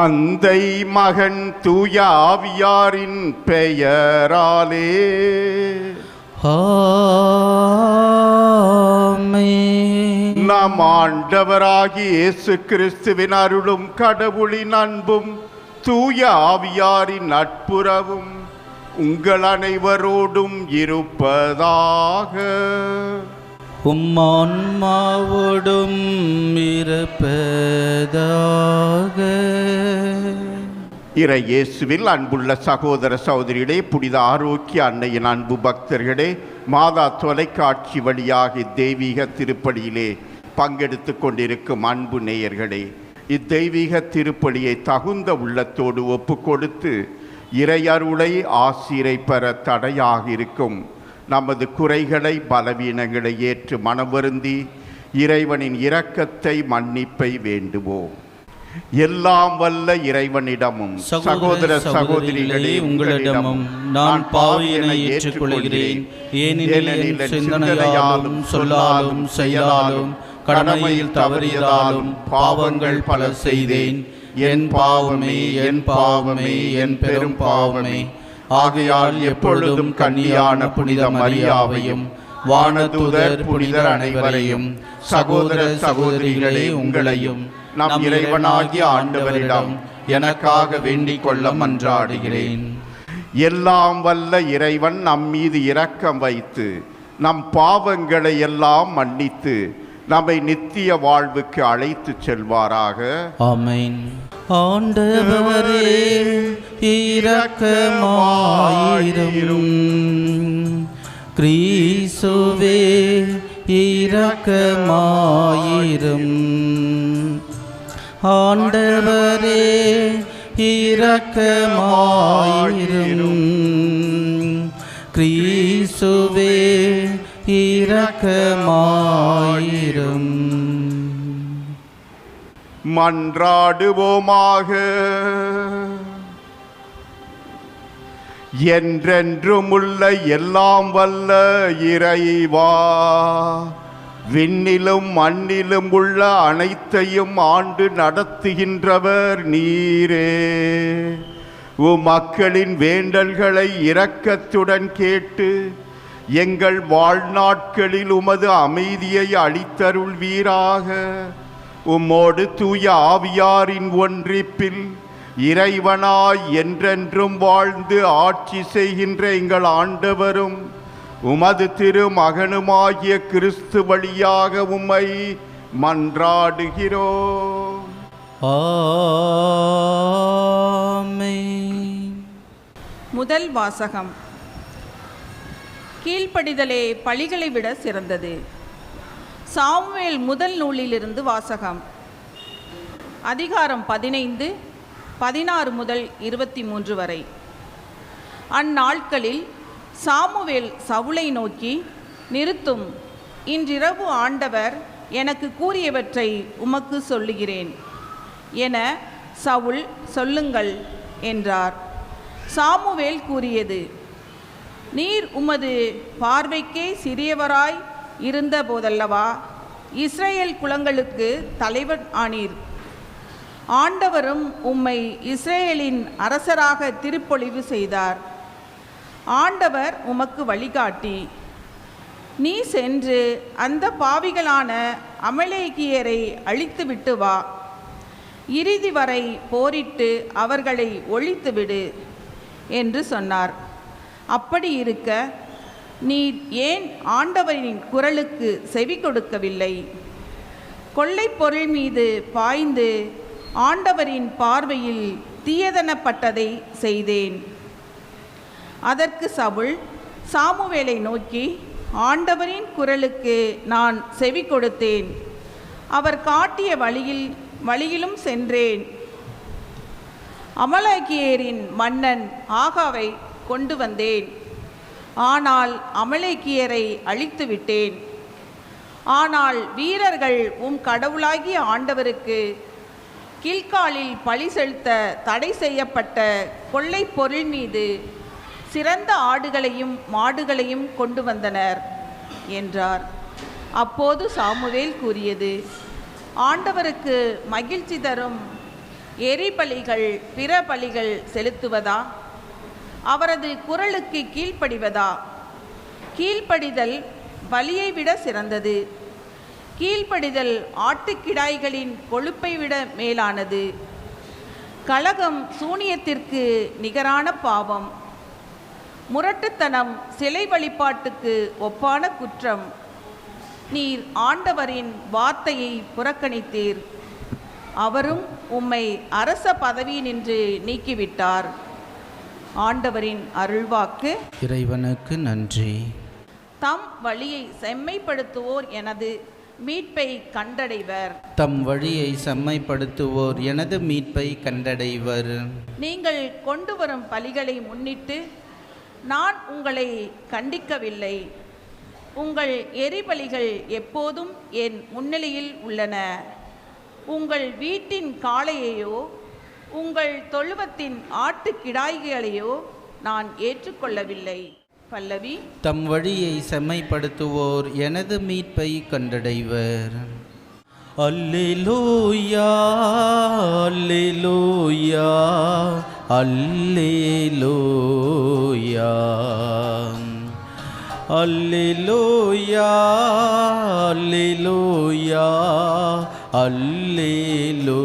தந்தை மகன் தூய ஆவியாரின் பெயராலே ஆமென். நம் ஆண்டவராகிய இயேசு கிறிஸ்துவின் அருளும் கடவுளின் அன்பும் தூய ஆவியாரின் நட்புறவும் உங்கள் அனைவரோடும் இருப்பதாக. உம்மான்மாவோடும் இருப்பதாக. இறை இயேசுவில் அன்புள்ள சகோதர சகோதரிகளே, புனித ஆரோக்கிய அன்னையின் அன்பு பக்தர்களே, மாதா தொலைக்காட்சி வழியாக தெய்வீக திருப்பலியிலே பங்கெடுத்து கொண்டிருக்கும் அன்பு நேயர்களே, இத்தெய்வீக திருப்பலியை தகுந்த உள்ளத்தோடு ஒப்பு கொடுத்து இறையருளை ஆசீரை பெற தடையாக இருக்கும் நமது குறைகளை பலவீனங்களை ஏற்று மனவருந்தி இறைவனின் இரக்கத்தை மன்னிப்பை வேண்டுவோம். எல்லாம் வல்ல இறைவனிடமும் சகோதர சகோதரிகளே உங்களிடமும் நான் பாவியனை ஏற்றுக்கொள்கிறேன். ஏனெனில் சிந்தனையாலும் சொல்லாலும் செயலாலும் கடமையில் தவறியதாலும் பாவங்கள் பல செய்தேன். என் பாவமே, என் பாவமே, என் பெரும் பாவமே. ஆகையால் எப்பொழுதும் கன்னியான புனித மரியாவையும் வானதூதர் புனிதர் அனைவரையும் சகோதர சகோதரிகளே உங்களையும் நம் இறைவனாகிய ஆண்டவரிடம் எனக்காக வேண்டிக் கொள்ள மன்றாடுகிறேன். எல்லாம் வல்ல இறைவன் நம் மீது இரக்கம் வைத்து நம் பாவங்களை எல்லாம் மன்னித்து நம்மை நித்திய வாழ்வுக்கு அழைத்து செல்வாராக. ஆமென். ஆண்டவரே இரக்கமாயிரும். கிறிஸ்துவே இரக்கமாயிரும். ஆண்டவரே இரக்கமாயிரும். கிறிஸ்துவே இரக்கமாயிரும். மன்றாடுவோமாக. என்றென்றும் உள்ள எல்லாம் வல்ல இறைவா, விண்ணிலும் மண்ணிலும் உள்ள அனைத்தையும் ஆண்டு நடத்துகின்றவர் நீரே. மக்களின் வேண்டல்களை இரக்கத்துடன் கேட்டு எங்கள் வாழ்நாட்களில் உமது அமைதியை அளித்தருள்வீராக. உம்மோடு தூய ஆவியாரின் ஒன்றிப்பில் இறைவனாய் என்றென்றும் வாழ்ந்து ஆட்சி செய்கின்ற எங்கள் ஆண்டவரும் உமது திருமகனுமாகிய கிறிஸ்து வழியாக உம்மை மன்றாடுகிறோம். ஆமென். முதல் வாசகம். கீழ்ப்படிதலே பழிகளை விட சிறந்தது. சாமுவேல் முதல் நூலிலிருந்து வாசகம். அதிகாரம் 15, 16 முதல் 23 வரை. அந்நாட்களில் சாமுவேல் சவுலை நோக்கி, நிறுத்தும், இன்றிரவு ஆண்டவர் எனக்கு கூறியவற்றை உமக்கு சொல்லுகிறேன் என சவுல் சொல்லுங்கள் என்றார். சாமுவேல் கூறியது, நீர் உமது பார்வைக்கே சிறியவராய் இருந்த போதல்லவா இஸ்ரேல் குலங்களுக்கு தலைவர் ஆனீர். ஆண்டவரும் உம்மை இஸ்ரேலின் அரசராக திருப்பொழிவு செய்தார். ஆண்டவர் உமக்கு வழிகாட்டி, நீ சென்று அந்த பாவிகளான அமலேக்கியரை அழித்துவிட்டு வா, இறுதி வரை போரிட்டு அவர்களை ஒழித்துவிடு என்று சொன்னார். அப்படி இருக்க நீர் ஏன் ஆண்டவரின் குரலுக்கு செவி கொடுக்கவில்லை? கொள்ளைப் பொருள் மீது பாய்ந்து ஆண்டவரின் பார்வையில் தீயதனப்பட்டதை செய்தேன். அதற்கு சவுல் சாமுவேலை நோக்கி, ஆண்டவரின் குரலுக்கு நான் செவி கொடுத்தேன், அவர் காட்டிய வழியிலும் சென்றேன். அமலேக்கியரின் மன்னன் ஆகாவை கொண்டு வந்தேன், ஆனால் அமலேக்கியரை அழித்து விட்டேன். ஆனால் வீரர்கள் உம் கடவுளாகிய ஆண்டவருக்கு கில்காலில் பழி செலுத்த தடை செய்யப்பட்ட கொள்ளை பொருள் மீது சிறந்த ஆடுகளையும் மாடுகளையும் கொண்டு வந்தனர் என்றார். அப்போது சாமுவேல் கூறியது, ஆண்டவருக்கு மகிழ்ச்சி தரும் எரிபலிகள் பிற பலிகள் செலுத்துவதா? அவரது குரலுக்கு கீழ்ப்படிவதா? கீழ்ப்படிதல் பலியை விட சிறந்தது. கீழ்ப்படிதல் ஆட்டுக்கிடாய்களின் கொழுப்பை விட மேலானது. கலகம் சூனியத்திற்கு நிகரான பாவம். முரட்டுத்தனம் சிலை வழிபாட்டுக்கு ஒப்பான குற்றம். நீர் ஆண்டவரின் வார்த்தையை புறக்கணித்தீர். அவரும் உம்மை அரச பதவியினின்று நீக்கிவிட்டார். ஆண்டவரின் அருள்வாக்கு. இறைவனுக்கு நன்றி. தம் வழியை செம்மைப்படுத்துவோர் எனது மீட்பை கண்டடைவர். தம் வழியை செம்மைப்படுத்துவோர் எனது மீட்பை கண்டடைவர். நீங்கள் கொண்டு வரும் பலிகளை முன்னிட்டு நான் உங்களை கண்டிக்கவில்லை. உங்கள் எரிபலிகள் எப்போதும் என் முன்னிலையில் உள்ளன. உங்கள் வீட்டின் காளையையோ உங்கள் தொழுவத்தின் ஆட்டுக்கிடாய்களையோ நான் ஏற்றுக்கொள்ளவில்லை. பல்லவி. தம் வழியை செம்மைப்படுத்துவோர் எனது மீட்பை கண்டடைவர். அல்லேலூயா அல்லேலூயா அல்லேலூயா அல்லேலூயா அல்லேலூயா அல்லேலூயா.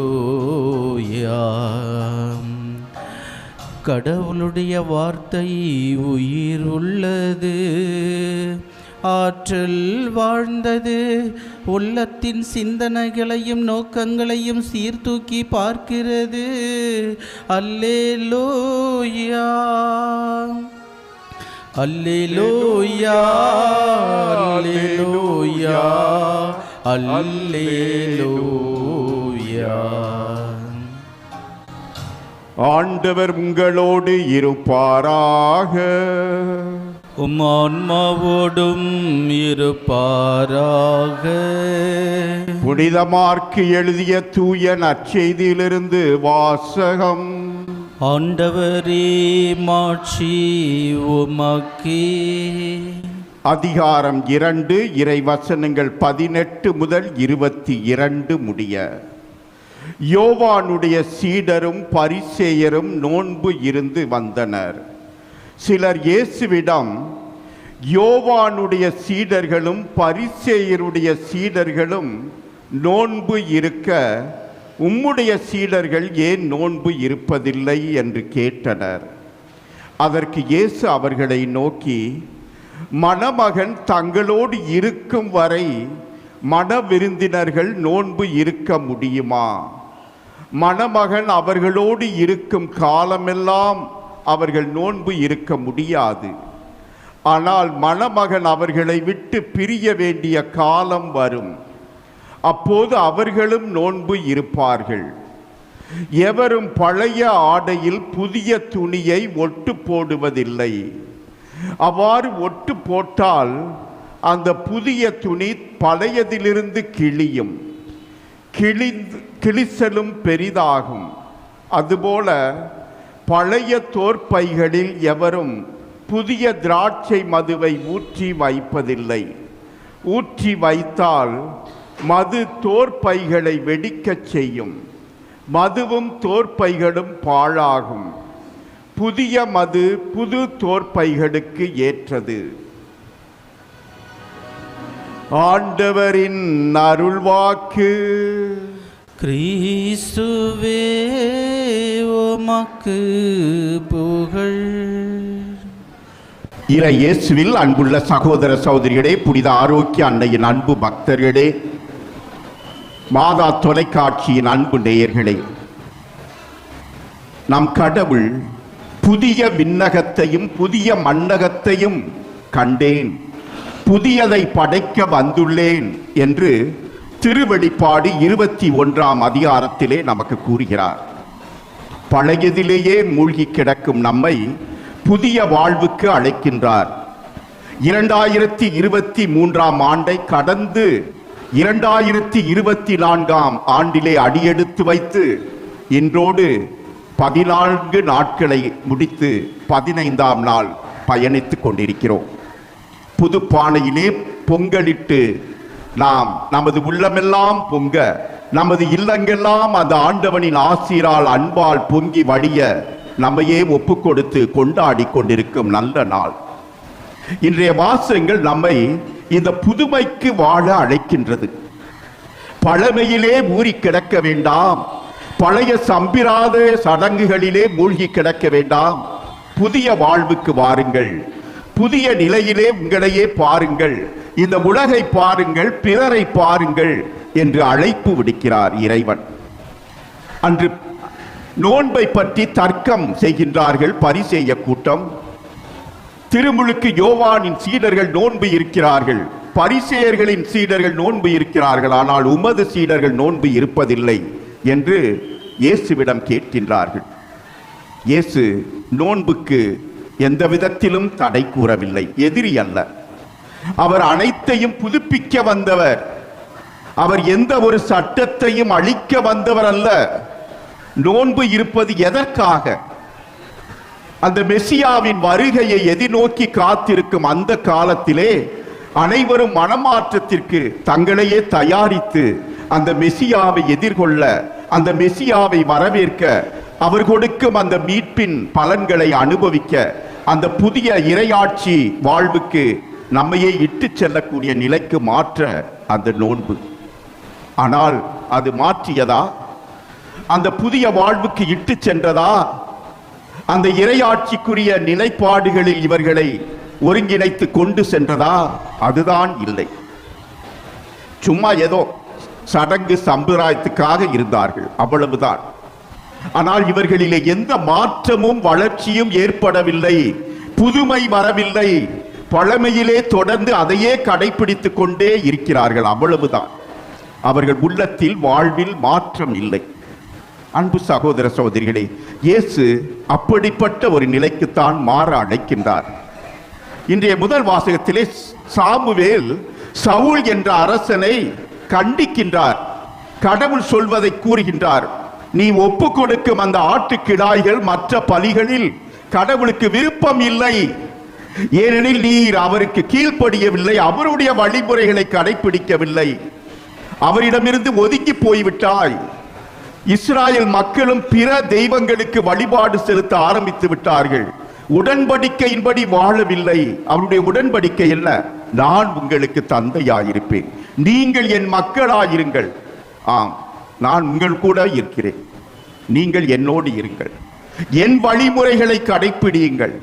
கடவுளுடைய வார்த்தை உயிர் உள்ளது, ஆற்றல் வாழ்ந்தது, உள்ளத்தின் சிந்தனைகளையும் நோக்கங்களையும் சீர்தூக்கி பார்க்கிறது. அல்லேலூயா அல்லேலூயா அல்லேலூயா அல்லேலூயா. ஆண்டவர் உங்களோடு இருப்பாராக. உம் ஆன்மாவோடும் இருப்பாராக. புனித மார்க்கு எழுதிய தூய நற்செய்தியிலிருந்து வாசகம். ஆண்டவரே மாட்சி உமக்கே. அதிகாரம் 2 இறைவசனங்கள் 18 முதல் 22 முடிய. யோவானுடைய சீடரும் பரிசேயரும் நோன்பு இருந்து வந்தனர். சிலர் இயேசுவிடம், யோவானுடைய சீடர்களும் பரிசேயருடைய சீடர்களும் நோன்பு இருக்க உம்முடைய சீடர்கள் ஏன் நோன்பு இருப்பதில்லை என்று கேட்டனர். அதற்கு இயேசு அவர்களை நோக்கி, மணமகன் தங்களோடு இருக்கும் வரை மணவிருந்தினர்கள் நோன்பு இருக்க முடியுமா? மணமகன் அவர்களோடு இருக்கும் காலமெல்லாம் அவர்கள் நோன்பு இருக்க முடியாது. ஆனால் மணமகன் அவர்களை விட்டு பிரிய வேண்டிய காலம் வரும். அப்போது அவர்களும் நோன்பு இருப்பார்கள். எவரும் பழைய ஆடையில் புதிய துணியை ஒட்டு போடுவதில்லை. அவ்வாறு ஒட்டு போட்டால் அந்த புதிய துணி பழையதிலிருந்து கிழியும், கிழிசலும் பெரிதாகும். அதுபோல பழைய தோற்பைகளில் எவரும் புதிய திராட்சை மதுவை ஊற்றி வைப்பதில்லை. ஊற்றி வைத்தால் மது தோற்பைகளை வெடிக்கச் செய்யும். மதுவும் தோற்பைகளும் பாழாகும். புதிய மது புது தோற்பைகளுக்கு ஏற்றது. ஆண்டவரின் அருள்வாக்கு. கிறிஸ்துவே உமக்கு புகழ். இறை இயேசுவில் அன்புள்ள சகோதர சகோதரிகளே, புனித ஆரோக்கிய அன்னையின் அன்பு பக்தர்களே, மாதா தொலைக்காட்சியின் அன்பு நேயர்களே, நம் கடவுள் புதிய விண்ணகத்தையும் புதிய மண்ணகத்தையும் கண்டேன், புதியதை படைக்க வந்துள்ளேன் என்று திருவெளிப்பாடு 21ஆம் அதிகாரத்திலே நமக்கு கூறுகிறார். பழையதிலேயே மூழ்கி கிடக்கும் நம்மை புதிய வாழ்வுக்கு அழைக்கின்றார். 2023ஆம் ஆண்டை கடந்து 2024ஆம் ஆண்டிலே அடியெடுத்து வைத்து இன்றோடு 14 நாட்களை முடித்து 15ஆம் நாள் பயணித்துக் கொண்டிருக்கிறோம். புது பானையிலே பொங்கலிட்டு நாம் நமது உள்ளமெல்லாம் பொங்க நமது இல்லங்கெல்லாம் அந்த ஆண்டவனின் ஆசீரால் அன்பால் பொங்கி வடிய நம்மையே ஒப்பு கொடுத்து கொண்டாடி கொண்டிருக்கும் நல்ல நாள். இன்றைய வாசகங்கள் நம்மை இந்த புதுமைக்கு வாழ அழைக்கின்றது. பழமையிலே ஊறி கிடக்க வேண்டாம், பழைய சம்பிராத சடங்குகளிலே மூழ்கி கிடக்க வேண்டாம், புதிய வாழ்வுக்கு வாருங்கள், புதிய நிலையிலே உங்களையே பாருங்கள், இந்த உலகை பாருங்கள், பிறரை பாருங்கள் என்று அழைப்பு விடுக்கிறார் இறைவன். அன்று நோன்பை பற்றி தர்க்கம் செய்கின்றார்கள் பரிசேய கூட்டம். திருமுழுக்கு யோவானின் சீடர்கள் நோன்பு இருக்கிறார்கள், பரிசேயர்களின் சீடர்கள் நோன்பு இருக்கிறார்கள், ஆனால் உமது சீடர்கள் நோன்பு இருப்பதில்லை என்று இயேசுவிடம் கேட்கின்றார்கள். இயேசு நோன்புக்கு எந்த விதத்திலும் தடை கூறவில்லை, எதிரி அல்ல. அவர் அனைத்தையும் புதுப்பிக்க வந்தவர், அவர் எந்த ஒரு சட்டத்தையும் அழிக்க வந்தவர் அல்ல. நோன்பு இருப்பது எதற்காக? அந்த மெசியாவின் வருகையை எதிர்நோக்கி காத்திருக்கும் அந்த காலத்திலே அனைவரும் மனமாற்றத்திற்கு தங்களையே தயாரித்து அந்த மெசியாவை எதிர்கொள்ள, அந்த மெசியாவை வரவேற்க, அவர் கொடுக்கும் அந்த மீட்பின் பலன்களை அனுபவிக்க, அந்த புதிய இறையாட்சி வாழ்வுக்கு நம்மையே இட்டு செல்லக்கூடிய நிலைக்கு மாற்ற அந்த நோன்பு. ஆனால் அது மாற்றியதா? அந்த புதிய வாழ்வுக்கு இட்டு சென்றதா? அந்த இறையாட்சிக்குரிய நிலைப்பாடுகளில் இவர்களை ஒருங்கிணைத்து கொண்டு சென்றதா? அதுதான் இல்லை. சும்மா ஏதோ சடங்கு சம்பிரதாயத்துக்காக இருந்தார்கள், அவ்வளவுதான். ஆனால் இவர்களிலே எந்த மாற்றமும் வளர்ச்சியும் ஏற்படவில்லை, புதுமை வரவில்லை. பழமையிலே தொடர்ந்து அதையே கடைபிடித்துக் கொண்டே இருக்கிறார்கள், அவ்வளவுதான். அவர்கள் உள்ளத்தில் வாழ்வில் மாற்றம் இல்லை. அன்பு சகோதர சகோதரிகளே, இயேசு அப்படிப்பட்ட ஒரு நிலைக்குத்தான் மாற அழைக்கின்றார். இன்றைய முதல் வாசகத்திலே சாமுவேல் சவுல் என்ற அரசனை கண்டிக்கின்றார். கடவுள் சொல்வதை கூறுகின்றார். நீ ஒப்பு கொடுக்கும் அந்த ஆட்டுக்கிடாய்கள் மற்ற பலிகளில் கடவுளுக்கு விருப்பம் இல்லை, ஏனெனில் நீர் அவருக்கு கீழ்ப்படியவில்லை, அவருடைய வழிமுறைகளை கடைபிடிக்கவில்லை, அவரிடமிருந்து ஒதுங்கி போய்விட்டாய். இஸ்ராயல் மக்களும் பிற தெய்வங்களுக்கு வழிபாடு செலுத்த ஆரம்பித்து விட்டார்கள், உடன்படிக்கையின்படி வாழவில்லை. அவருடைய உடன்படிக்கை என்ன? நான் உங்களுக்கு தந்தையாயிருப்பேன், நீங்கள் என் மக்களாயிருங்கள். ஆம், நான் உங்கள் கூட இருக்கிறேன், நீங்கள் என்னோடு இருங்கள், என் வழிமுறைகளை கடைப்பிடியுங்கள்,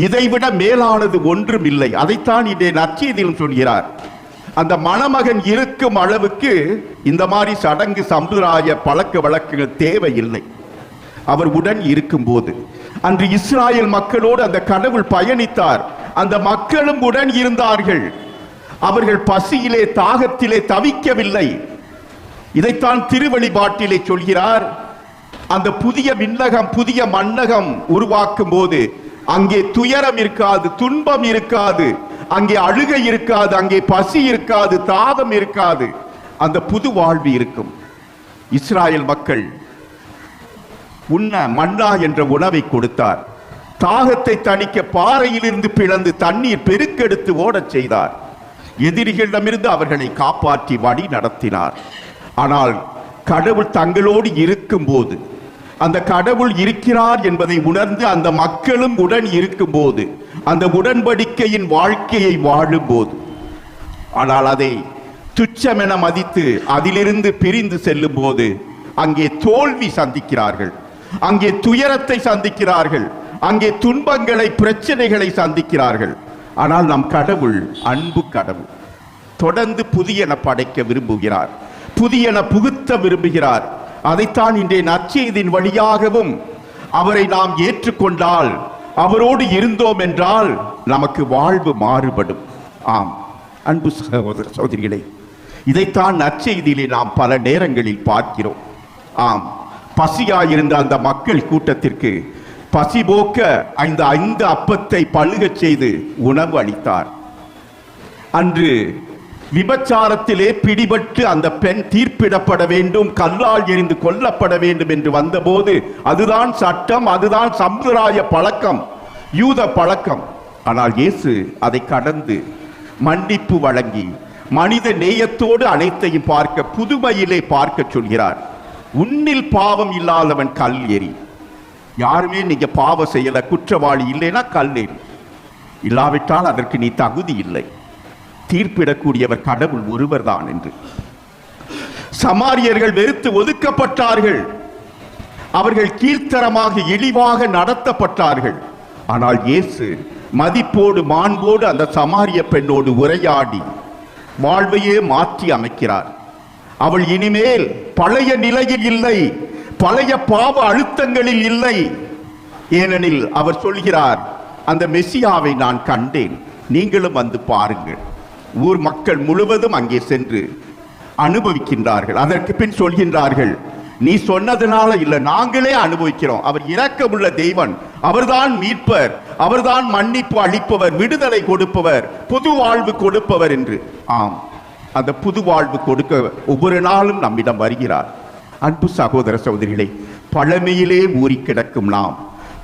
இதைவிட மேலானது ஒன்றும் இல்லை. அதைத்தான் இன்றைய நற்செய்தியிலும் சொல்கிறார். அந்த மணமகன் இருக்கும் அளவுக்கு இந்த மாதிரி சடங்கு சம்பிரதாய பழக்க வழக்குகள் தேவையில்லை. அவர் உடன் இருக்கும்போது அன்று இஸ்ராயல் மக்களோடு அந்த கடவுள் பயணித்தார், அந்த மக்களும் உடன் இருந்தார்கள். அவர்கள் பசியிலே தாகத்திலே தவிக்கவில்லை. இதைத்தான் திருவழிபாட்டிலே சொல்கிறார். அந்த புதிய விண்ணகம் புதிய மண்ணகம் உருவாக்கும் போது அங்கே துயரம் இருக்காது, துன்பம் இருக்காது, அங்கே அழுகை இருக்காது, அங்கே பசி இருக்காது, தாகம் இருக்காது, அந்த புது வாழ்வு இருக்கும். இஸ்ராயல் மக்கள் உண்ண மன்னா என்ற உணவை கொடுத்தார். தாகத்தை தணிக்க பாறையிலிருந்து பிளந்து தண்ணீர் பெருக்கெடுத்து ஓடச் செய்தார். எதிரிகளிடமிருந்து அவர்களை காப்பாற்றி வழி நடத்தினார். ஆனால் கடவுள் தங்களோடு இருக்கும் போது, அந்த கடவுள் இருக்கிறார் என்பதை உணர்ந்து அந்த மக்களும் உடன் இருக்கும் போது, அந்த உடன்படிக்கையின் வாழ்க்கையை வாழும் போது, ஆனால் அதை துச்சமென மதித்து அதிலிருந்து பிரிந்து செல்லும் போது அங்கே தோல்வி சந்திக்கிறார்கள், அங்கே துயரத்தை சந்திக்கிறார்கள், அங்கே துன்பங்களை பிரச்சனைகளை சந்திக்கிறார்கள். ஆனால் நம் கடவுள் அன்பு கடவுள், தொடர்ந்து புதியன படைக்க விரும்புகிறார், புதியன புகுத்த விரும்புகிறார். அதைத்தான் இன்றைய நற்செய்தியின் வழியாகவும் அவரை நாம் ஏற்றுக்கொண்டால், அவரோடு இருந்தோம் என்றால் நமக்கு வாழ்வு மாறுபடும். ஆம் அன்பு சகோதர சகோதரிகளே, இதைத்தான் நற்செய்தியிலே நாம் பல நேரங்களில் பார்க்கிறோம். ஆம், பசியாயிருந்த அந்த மக்கள் கூட்டத்திற்கு பசி போக்க அந்த 5 அப்பத்தை பழுகச் செய்து உணவு அளித்தார். அன்று விபச்சாரத்திலே பிடிபட்டு அந்த பெண் தீர்ப்பிடப்பட வேண்டும், கல்லால் எறிந்து கொல்லப்பட வேண்டும் என்று வந்தபோது அதுதான் சட்டம், அதுதான் சம்பிரதாய பழக்கம், யூத பழக்கம். ஆனால் இயேசு அதை கடந்து மன்னிப்பு வழங்கி மனித நேயத்தோடு அனைத்தையும் பார்க்க, புதுமையிலே பார்க்க சொல்கிறார். உன்னில் பாவம் இல்லாதவன் கல் எறி. யாருமே நீங்க பாவம் செய்யல, குற்றவாளி இல்லைன்னா கல் எறி. இல்லாவிட்டால் அதற்கு நீ தகுதி இல்லை. தீர்ப்பிடக்கூடியவர் கடவுள் ஒருவர் தான் என்று. சமாரியர்கள் வெறுத்து ஒதுக்கப்பட்டார்கள். அவர்கள் கீழ்த்தரமாக இழிவாக நடத்தப்பட்டார்கள். ஆனால் இயேசு மதிப்போடு மாண்போடு அந்த சமாரிய பெண்ணோடு உரையாடி வாழ்வையே மாற்றி அமைக்கிறார். அவள் இனிமேல் பழைய நிலையில் இல்லை, பழைய பாவ அழுத்தங்களில் இல்லை. ஏனெனில் அவர் சொல்கிறார், அந்த மெசியாவை நான் கண்டேன், நீங்களும் வந்து பாருங்கள். ஊர் மக்கள் முழுவதும் அங்கே சென்று அனுபவிக்கின்றார்கள். அதற்கு பின் சொல்கின்றார்கள், நீ சொன்னதுனால இல்ல, நாங்களே அனுபவிக்கிறோம். அவர் இரக்கமுள்ள தெய்வன், அவர்தான் மீட்பர், அவர்தான் மன்னிப்பு அளிப்பவர், விடுதலை கொடுப்பவர், புது வாழ்வு கொடுப்பவர் என்று. ஆம், அந்த புது வாழ்வு கொடுக்க ஒவ்வொரு நாளும் நம்மிடம் வருகிறார். அன்பு சகோதர சகோதரிகளே, பழமையிலே ஊறி கிடக்கும் நாம்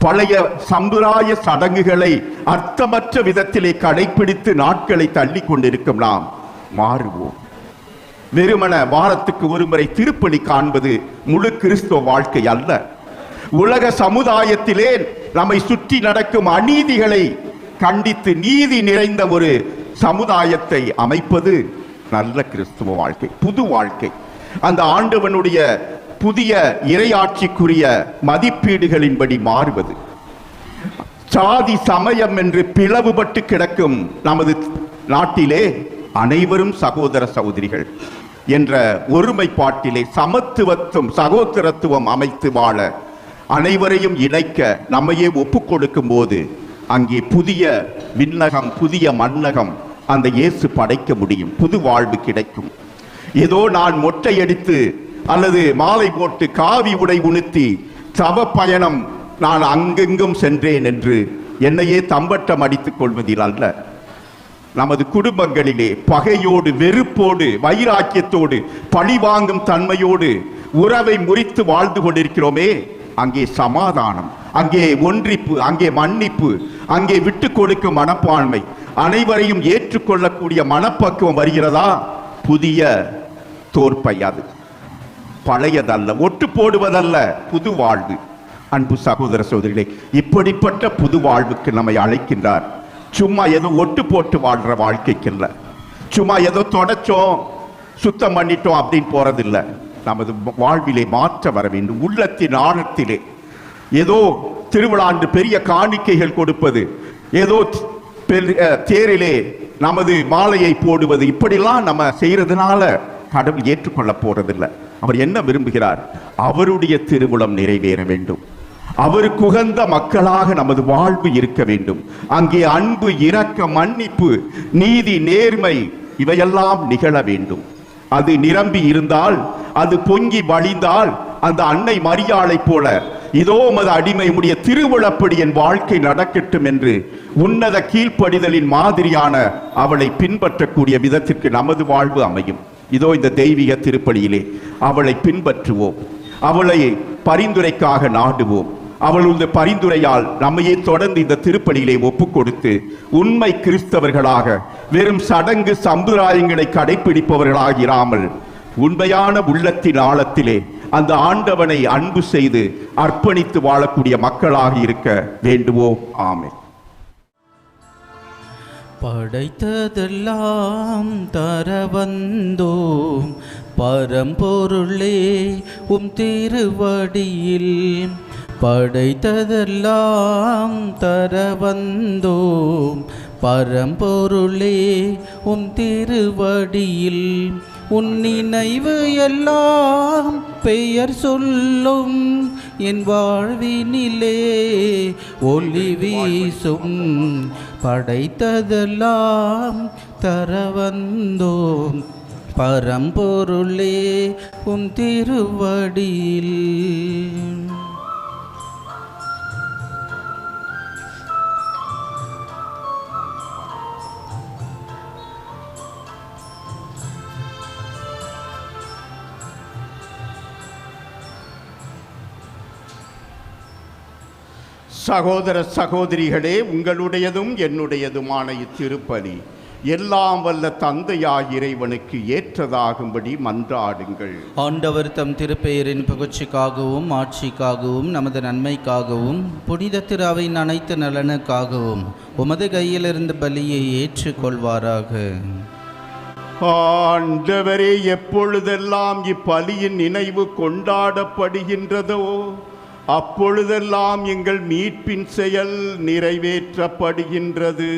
பழைய சம்பிரதாய சடங்குகளை அர்த்தமற்ற விதத்திலே கடைபிடித்து நாட்களை தள்ளி கொண்டிருக்கும் நாம் மாறுவோம். வெறுமன வாரத்துக்கு ஒருமுறை திருப்பலி காண்பது முழு கிறிஸ்துவ வாழ்க்கை அல்ல. உலக சமுதாயத்திலே நம்மை சுற்றி நடக்கும் அநீதிகளை கண்டித்து நீதி நிறைந்த ஒரு சமுதாயத்தை அமைப்பது நல்ல கிறிஸ்துவ வாழ்க்கை, புது வாழ்க்கை. அந்த ஆண்டவனுடைய புதிய இறையாட்சிக்குரிய மதிப்பீடுகளின்படி மாறுவது. சாதி சமயம் என்று பிளவுபட்டு கிடக்கும் நமது நாட்டிலே அனைவரும் சகோதர சகோதரிகள் என்ற ஒருமைப்பாட்டிலே சமத்துவத்துவம் சகோதரத்துவம் அமைத்து வாழ, அனைவரையும் இணைக்க நம்மையே ஒப்புக் கொடுக்கும் போது அங்கே புதிய விண்ணகம், புதிய மண்ணகம் அந்த இயேசு படைக்க முடியும். புது வாழ்வு கிடைக்கும். ஏதோ நான் மொட்டையடித்து அல்லது மாலை போட்டு காவி உடை உடுத்தி தவ பயணம் நான் அங்கெங்கும் சென்றேன் என்று என்னையே தம்பட்டம் அடித்துக் கொள்வதில் அல்ல. நமது குடும்பங்களிலே பகையோடு, வெறுப்போடு, வைராக்கியத்தோடு, பழிவாங்கும் தன்மையோடு உறவை முறித்து வாழ்ந்து கொண்டிருக்கிறோமே, அங்கே சமாதானம், அங்கே ஒன்றிப்பு, அங்கே மன்னிப்பு, அங்கே விட்டு கொடுக்கும் மனப்பான்மை, அனைவரையும் ஏற்றுக்கொள்ளக்கூடிய மனப்பக்குவம் வருகிறதா? புதிய தோற்பை, அது பழையதல்ல, ஒட்டு போடுவதல்ல, புது வாழ்வு. அன்பு சகோதர சகோதரிகளே, இப்படிப்பட்ட புது வாழ்வுக்கு நம்மை அழைக்கின்றார். சும்மா ஏதோ ஒட்டு போட்டு வாழ்ற வாழ்க்கைக்கு இல்லை, சும்மா ஏதோ தொடச்சோம் சுத்தம் பண்ணிட்டோம் அப்படின்னு போறதில்லை. நமது வாழ்விலே மாற்ற வர வேண்டும். உள்ளத்தின் ஆழத்திலே ஏதோ திருவிழாண்டு பெரிய காணிக்கைகள் கொடுப்பது, ஏதோ தேரிலே நமது மாலையை போடுவது, இப்படிலாம் நம்ம செய்யறதுனால கடவுள் ஏற்றுக்கொள்ள போறதில்லை. அவர் என்ன விரும்புகிறார்? அவருடைய திருவுளம் நிறைவேற வேண்டும். அவருக்கு உகந்த மக்களாக நமது வாழ்வு இருக்க வேண்டும். அங்கே அன்பு, இரக்கம், மன்னிப்பு, நீதி, நேர்மை இவையெல்லாம் நிகழ வேண்டும். அது நிரம்பி இருந்தால், அது பொங்கி வழிந்தால், அந்த அன்னை மரியாளை போல இதோ உமது அடிமை உடைய திருவிழப்படி என் வாழ்க்கை நடக்கட்டும் என்று உன்னத கீழ்ப்படிதலின் மாதிரியான அவளை பின்பற்றக்கூடிய விதத்திற்கு நமது வாழ்வு அமையும். இதோ இந்த தெய்வீக திருப்பலியிலே அவளை பின்பற்றுவோம், அவளை பரிந்துரைக்காக நாடுவோம். அவளுடைய பரிந்துரையால் நம்மையே தொடர்ந்து இந்த திருப்பலியிலே ஒப்புக் கொடுத்து உண்மை கிறிஸ்தவர்களாக, வெறும் சடங்கு சம்பிரதாயங்களை கடைபிடிப்பவர்களாக இராமல் உண்மையான உள்ளத்தின் ஆழத்திலே அந்த ஆண்டவனை அன்பு செய்து அர்ப்பணித்து வாழக்கூடிய மக்களாக இருக்க வேண்டுவோம். ஆமென். படைத்ததெல்லாம் தர வந்தோம் பரம்பொருளே உம் திருவடியில். படைத்ததெல்லாம் தர வந்தோம் பரம்பொருளே உம் திருவடியில். உன் நினைவு எல்லாம் பெயர் சொல்லும் என் வாழ்வினிலே ஒளி வீசும். படைத்ததெல்லாம் தர வந்தோம் பரம்பொருளே உம் திருவடியில். சகோதர சகோதரிகளே, உங்களுடையதும் என்னுடையதுமான இத்திருப்பலி எல்லாம் வல்ல தந்தையாய் இறைவனுக்கு ஏற்றதாகும்படி மன்றாடுங்கள். ஆண்டவர் தம் திருப்பெயரின் புகழ்ச்சிக்காகவும் ஆட்சிக்காகவும் நமது நன்மைக்காகவும் புனித திரு அவையின் அனைத்து நலனுக்காகவும் உமது கையிலிருந்து பலியை ஏற்றுக்கொள்வாராக. ஆண்டவரே, எப்பொழுதெல்லாம் இப்பலியின் நினைவு கொண்டாடப்படுகின்றதோ அப்பொழுதெல்லாம் எங்கள் மீட்பின் செயல் நிறைவேற்றப்படுகின்றது.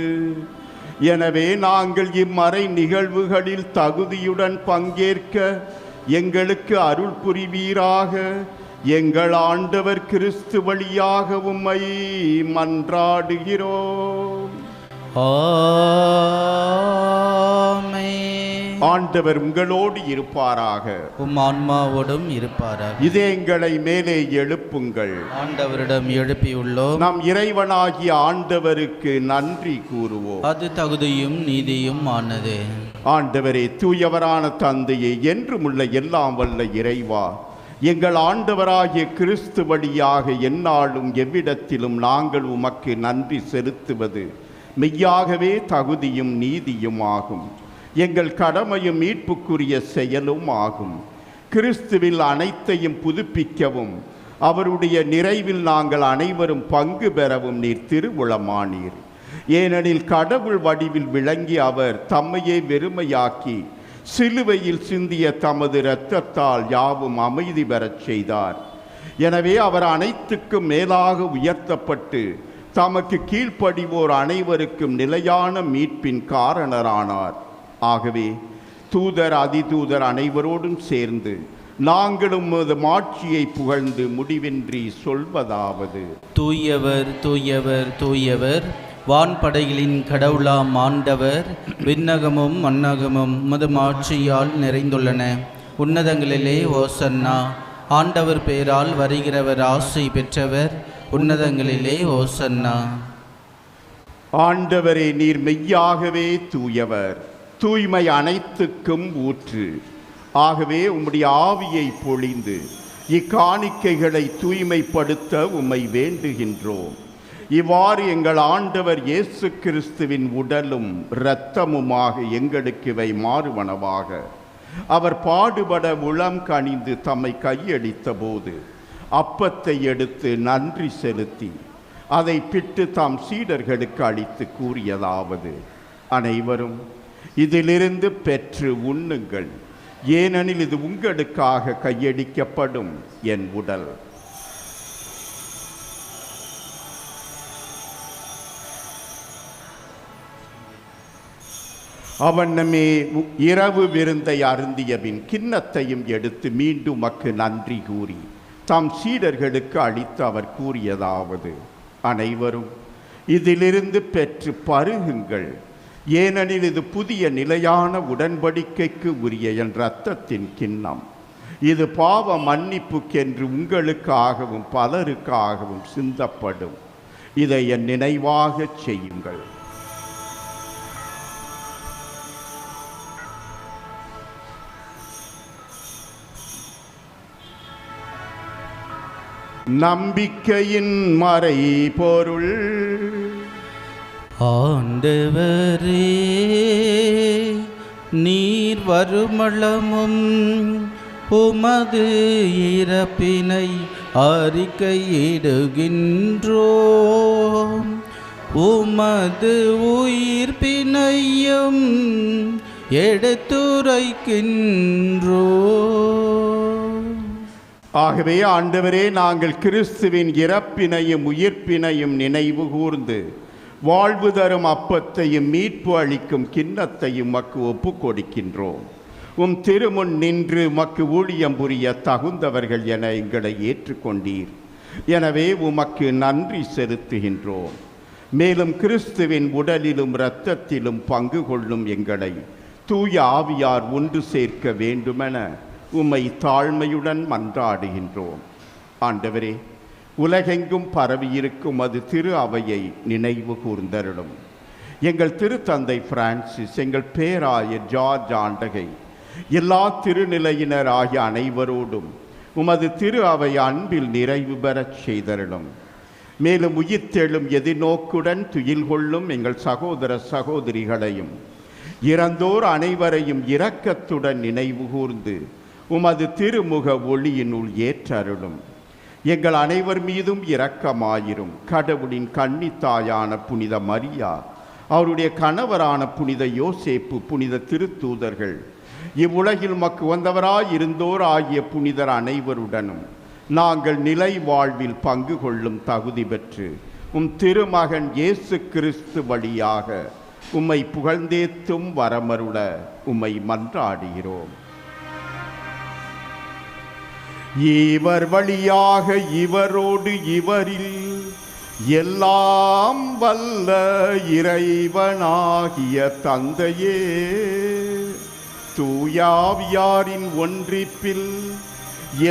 எனவே நாங்கள் இம்மறை நிகழ்வுகளில் தகுதியுடன் பங்கேற்க எங்களுக்கு அருள் புரிவீராக. எங்கள் ஆண்டவர் கிறிஸ்து வழியாக உம்மை மன்றாடுகிறோம். ஆண்டவர் உங்களோடு இருப்பாராக, உம் ஆன்மாவோடும் இருப்பாராக. இதயங்களை மேலே எழுப்புங்கள். ஆண்டவரிடம் எழுப்பியுள்ளோம். நாம் இறைவனாகிய ஆண்டவருக்கு நன்றி கூறுவோம். அது தகுதியும் நீதியும் ஆனது. ஆண்டவரே, தூயவரான தந்தையே, என்றும் உள்ள எல்லாம் வல்ல இறைவா, எங்கள் ஆண்டவராகிய கிறிஸ்து வழியாக எந்நாளும் எவ்விடத்திலும் நாங்கள் உமக்கு நன்றி செலுத்துவது மெய்யாகவே தகுதியும் நீதியும் ஆகும். எங்கள் கடமையும் மீட்புக்குரிய செயலும் ஆகும். கிறிஸ்துவில் அனைத்தையும் புதுப்பிக்கவும் அவருடைய நிறைவில் நாங்கள் அனைவரும் பங்கு பெறவும் நீர் திருவுளமானீர். ஏனெனில் கடவுள் வடிவில் விளங்கி அவர் தம்மையே வெறுமையாக்கி சிலுவையில் சிந்திய தமது இரத்தத்தால் யாவும் அமைதி பெறச் செய்தார். எனவே அவர் அனைத்துக்கும் மேலாக உயர்த்தப்பட்டு தமக்கு கீழ்ப்படிவோர் அனைவருக்கும் நிலையான மீட்பின் காரணரானார். ஆகவே தூதர் அதிதூதர் அனைவரோடும் சேர்ந்து நாங்களும் மாட்சியை புகழ்ந்து முடிவின்றி சொல்வதாவது: தூயவர் தூயவர் தூயவர், வான்படைகளின் கடவுளாம் ஆண்டவர். விண்ணகமும் மண்ணகமும் உமது மாட்சியால் நிறைந்துள்ளன. உன்னதங்களிலே ஓசன்னா. ஆண்டவர் பெயரால் வருகிறவர் ஆசை பெற்றவர். உன்னதங்களிலே ஓசன்னா. ஆண்டவரே, நீர் மெய்யாகவே தூயவர், தூய்மை அனைத்துக்கும் ஊற்று. ஆகவே உம்முடைய ஆவியை பொழிந்து இக்காணிக்கைகளை தூய்மைப்படுத்த உம்மை வேண்டுகின்றோம். இவ்வாறு எங்கள் ஆண்டவர் இயேசு கிறிஸ்துவின் உடலும் இரத்தமுமாக எங்களுக்கு இவை மாறுவனவாக. அவர் பாடுபட உளம் கனிந்து தம்மை கையளித்த போது அப்பத்தை எடுத்து நன்றி செலுத்தி அதை பிட்டு தாம் சீடர்களுக்கு அளித்து கூறியதாவது: அனைவரும் இதிலிருந்து பெற்று உண்ணுங்கள், ஏனெனில் இது உங்களுக்காக கையடிக்கப்படும் என் உடல். அவனமே இரவு விருந்தை அருந்தியபின் கிண்ணத்தையும் எடுத்து மீண்டும் உமக்கு நன்றி கூறி தாம் சீடர்களுக்கு அளித்து அவர் கூறியதாவது: அனைவரும் இதிலிருந்து பெற்று பருகுங்கள், ஏனெனில் இது புதிய நிலையான உடன்படிக்கைக்கு உரிய என் இரத்தத்தின் கிண்ணம். இது பாவ மன்னிப்புக்கென்று உங்களுக்காகவும் பலருக்காகவும் சிந்தப்படும். இதை என் நினைவாக செய்யுங்கள். நம்பிக்கையின் மறை பொருள். ஆண்டவரே, நீர் வருமளமும் உமது இறப்பினை அறிக்கையிடுகின்றோம், உமது உயிர்ப்பினையும் எடுத்துரைக்கின்றோம். ஆகவே ஆண்டவரே, நாங்கள் கிறிஸ்துவின் இறப்பினையும் உயிர்ப்பினையும் நினைவு கூர்ந்து வாழ்வு தரும் அப்பத்தையும் மீட்பு அளிக்கும் கிண்ணத்தையும் மக்கு ஒப்பு கொடுக்கின்றோம். உம் திருமுன் நின்று மக்கு ஊழியம் புரிய தகுந்தவர்கள் என எங்களை ஏற்றுக்கொண்டீர். எனவே உமக்கு நன்றி செலுத்துகின்றோம். மேலும் கிறிஸ்துவின் உடலிலும் இரத்தத்திலும் பங்கு கொள்ளும் எங்களை தூய ஆவியார் ஒன்று சேர்க்க வேண்டுமென உம்மை தாழ்மையுடன் மன்றாடுகின்றோம். ஆண்டவரே, உலகெங்கும் பரவியிருக்கும் அது திரு அவையை நினைவு கூர்ந்தருளும். எங்கள் திருத்தந்தை பிரான்சிஸ், எங்கள் பேராயர் ஜார்ஜ் ஆண்டகை, எல்லா திருநிலையினர் ஆகிய அனைவரோடும் உமது திரு அவை அன்பில் நிறைவு பெறச் செய்தருளும். மேலும் உயிர்த்தெழும் எதிர்நோக்குடன் துயில் கொள்ளும் எங்கள் சகோதர சகோதரிகளையும் இறந்தோர் அனைவரையும் இரக்கத்துடன் நினைவுகூர்ந்து உமது திருமுக ஒளியினுள் ஏற்றருளும். எங்கள் அனைவர் மீதும் இரக்கமாயிரும். கடவுளின் கன்னித்தாயான புனித மரியா, அவருடைய கணவரான புனித யோசேப்பு, புனித திருத்தூதர்கள், இவ்வுலகில் மக்கு வந்தவராயிருந்தோர் ஆகிய புனிதர் அனைவருடனும் நாங்கள் நிலை வாழ்வில் பங்கு கொள்ளும் தகுதி பெற்று திருமகன் இயேசு கிறிஸ்து வழியாக உம்மை புகழ்ந்தேத்தும் வரமருள உம்மை மன்றாடுகிறோம். இவர் வழியாக இவரோடு இவரில் எல்லாம் வல்ல இறைவனாகிய தந்தையே, தூயாவியாரின் ஒன்றிப்பில்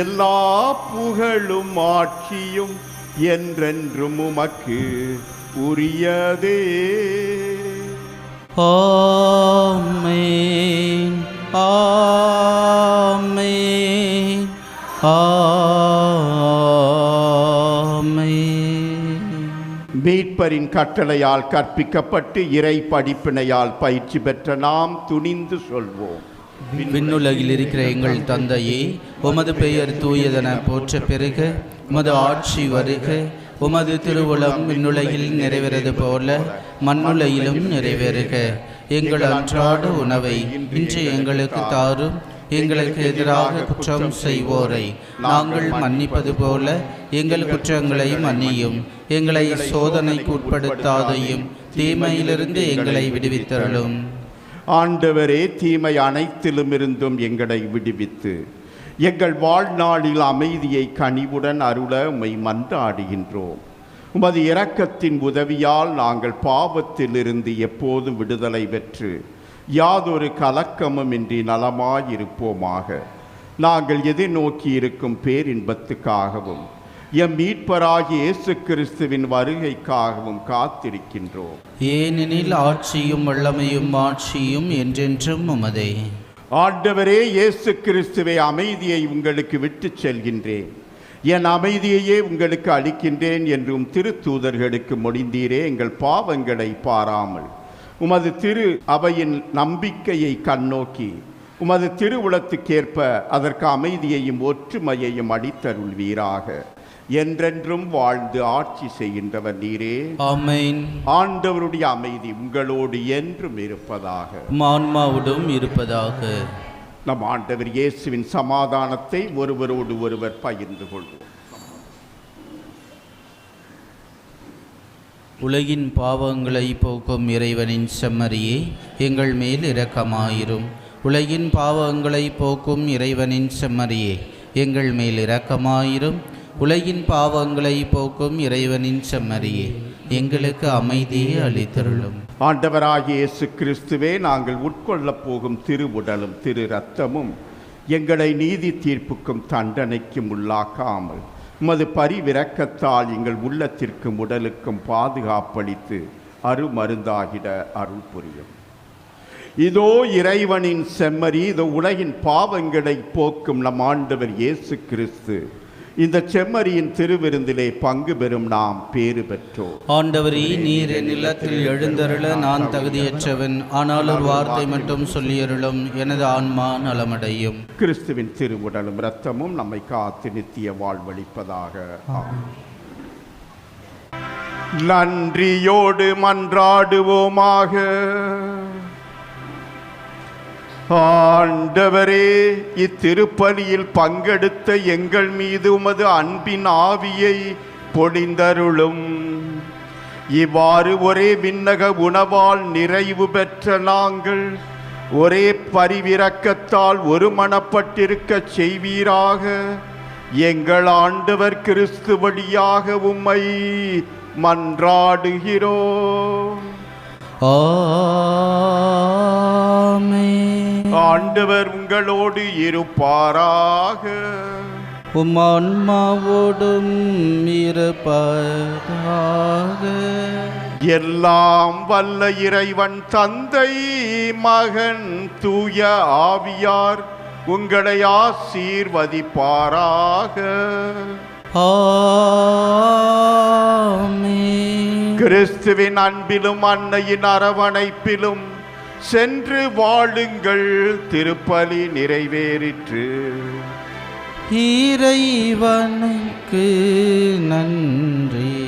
எல்லா புகழும் ஆட்சியும் என்றென்றும் உமக்கு உரியதே. ஆமென், ஆமென், ஆமென். மீட்பரின் கட்டளையால் கற்பிக்கப்பட்டு இறை படிப்பினையால் பயிற்சி பெற்ற நாம் துணிந்து சொல்வோம். விண்ணுலகில் இருக்கிற எங்கள் தந்தையே, உமது பெயர் தூயதென போற்ற பெருக, உமது ஆட்சி வருக, உமது திருவுளம் விண்ணுலகில் நிறைவேறது போல மண்ணுலகிலும் நிறைவேறுக. எங்கள் அன்றாட உணவை இன்று எங்களுக்கு தாரும். எங்களுக்கு எதிராக குற்றம் செய்வோரை நாங்கள் மன்னிப்பது போல எங்கள் குற்றங்களை மன்னியும். எங்களை சோதனைக்கு உட்படுத்தாதையும் தீமையிலிருந்து எங்களை விடுவித்தருளும். ஆண்டவரே, தீமை அனைத்திலும் இருந்தும் எங்களை விடுவித்து எங்கள் வாழ்நாளில் அமைதியை கனிவுடன் அருள உம்மை மன்றாடுகின்றோம். உமது இரக்கத்தின் உதவியால் நாங்கள் பாவத்திலிருந்து எப்போதும் விடுதலை பெற்று யாதொரு கலக்கமும் இன்றி நலமாயிருப்போமாக. நாங்கள் எதிர்நோக்கி இருக்கும் பேரின்பத்துக்காகவும் எம் மீட்பராகிய இயேசு கிறிஸ்துவின் வருகைக்காகவும் காத்திருக்கின்றோம். ஏனெனில் ஆட்சியும் வல்லமையும் மாட்சியும் என்றென்றும் உமதே. ஆண்டவரே இயேசு கிறிஸ்துவை, அமைதியை உங்களுக்கு விட்டுச் செல்கின்றேன், என் அமைதியையே உங்களுக்கு அளிக்கின்றேன் என்றும் திருத்தூதர்களுக்கு மொழிந்தீரே. எங்கள் பாவங்களை பாராமல் உமது திரு அவையின் நம்பிக்கையை கண்ணோக்கி உமது திருவுளத்துக்கேற்ப அதற்கு அமைதியையும் ஒற்றுமையையும் அளித்தருள்வீராக. என்றென்றும் வாழ்ந்து ஆட்சி செய்கின்றவர் நீரே. ஆமென். ஆண்டவருடைய அமைதி உங்களோடு என்றும் இருப்பதாக, ஆன்மாவுடன் இருப்பதாக. நம் ஆண்டவர் இயேசுவின் சமாதானத்தை ஒருவரோடு ஒருவர் பகிர்ந்து கொள்வோம். உலகின் பாவங்களை போக்கும் இறைவனின் செம்மறியே, எங்கள் மேல் இரக்கமாயிரும். உலகின் பாவங்களை போக்கும் இறைவனின் செம்மறியே, எங்கள் மேல் இரக்கமாயிரும். உலகின் பாவங்களை போக்கும் இறைவனின் செம்மறியே, எங்களுக்கு அமைதியை அளித்தருளும். ஆண்டவராகிய இயேசு கிறிஸ்துவே, நாங்கள் உட்கொள்ளப் போகும் திருவுடலும் திரு இரத்தமும் எங்களை நீதி தீர்ப்புக்கும் தண்டனைக்கும் உள்ளாக்காமல் உமது பரிவிரக்கத்தால் எங்கள் உள்ளத்திற்கும் உடலுக்கும் பாதுகாப்பளித்து அருமருந்தாகிட அருள் புரியும். இதோ இறைவனின் செம்மறி, இதோ உலகின் பாவங்களை போக்கும் நம் ஆண்டவர் இயேசு கிறிஸ்து. இந்த செம்மறியின் திருவிருந்திலே பங்கு பெறும் நாம் பேறு பெற்றோம். ஆண்டவரே, நீர் என் இல்லத்தில் எழுந்தருள நான் தகுதியற்றவன். ஆனால் ஒரு வார்த்தை மட்டும் சொல்லியருளும், எனது ஆன்மா நலமடையும். கிறிஸ்துவின் திருவுடலும் இரத்தமும் நம்மை காத்து நித்திய வாழ்வளிப்பதாக. நன்றியோடு மன்றாடுவோமாக. ஆண்டவரே, இத்திருப்பலியில் பங்கெடுத்த எங்கள் மீது உமது அன்பின் ஆவியை பொழிந்தருளும். இவ்வாறு ஒரே விண்ணக உணவால் நிறைவு பெற்ற நாங்கள் ஒரே பரிவிரக்கத்தால் ஒருமனப்பட்டிருக்கச் செய்வீராக. எங்கள் ஆண்டவர் கிறிஸ்து வழியாக உம்மை மன்றாடுகிறோம். ஆண்டவர் உங்களோடு இருப்பாராக. உம் ஆன்மாவோடும் இருப்பாராக. எல்லாம் வல்ல இறைவன் தந்தை, மகன், தூய ஆவியார் உங்களை ஆசீர்வதிப்பாராக. ஆமென். கிறிஸ்துவின் அன்பிலும் அன்னையின் அரவணைப்பிலும் சென்று வாழுங்கள், திருப்பலி நிறைவேறிற்று. இறைவனுக்கு நன்றி.